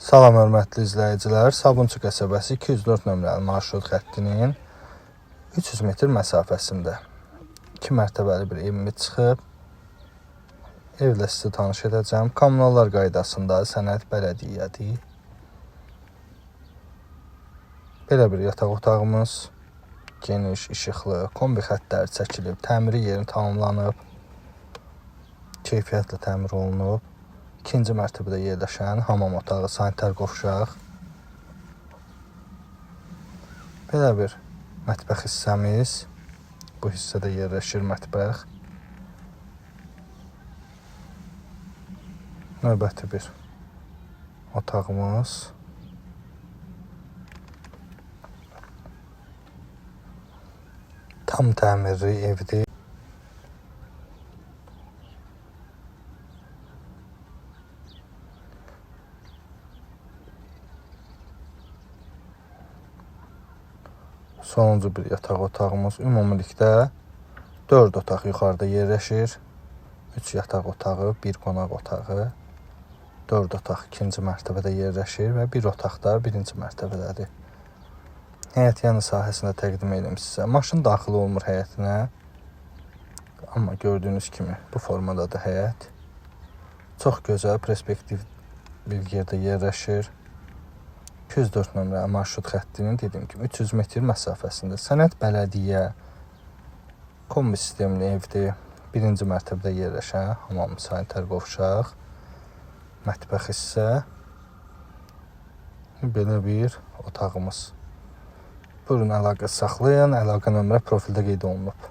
Salam hörmətli izləyicilər, Sabunçu qəsəbəsi 204 nömrəli marşrut xəttinin 300 metr məsafəsində 2 mərtəbəli bir evimiz çıxıb. Evlə sizi tanış edəcəm. Kommunallar qaydasında sənəd bələdiyyədir. Belə bir yataq otağımız, geniş, işıqlı, kombi xəttləri çəkilib, təmiri yeri tamamlanıb, keyfiyyətlə təmir olunub. İkinci mərtəbədə yerləşən hamam otağı, sanitar qovşaq. Belə bir mətbəx hissəmiz. Bu hissədə yerləşir mətbəx. Növbəti bir otağımız. Tam təmirli evdir. Sonuncu bir yataq otağımız. Ümumilikdə 4 otaq yuxarıda yerləşir. 3 yataq otağı, 1 qonaq otağı, 4 otaq ikinci mərtəbədə yerləşir və 1 otaq da birinci mərtəbədədir. Həyət yanı sahəsində təqdim edim sizə. Maşın daxil olmur həyətinə. Amma gördüyünüz kimi bu formadadır həyət. Çox gözəl, perspektiv bir yerdə yerləşir. 204 nömrəli marşrut xəttinin dediyim kimi 300 metr məsafəsində sənəd bələdiyyə kombi sistemli evdir. Birinci mərtəbədə yerləşən hamam, sanitar qovşaq, mətbəx hissə, belə bir otağımız. Buyurun əlaqə saxlayın, əlaqə nömrə profildə qeyd olunub.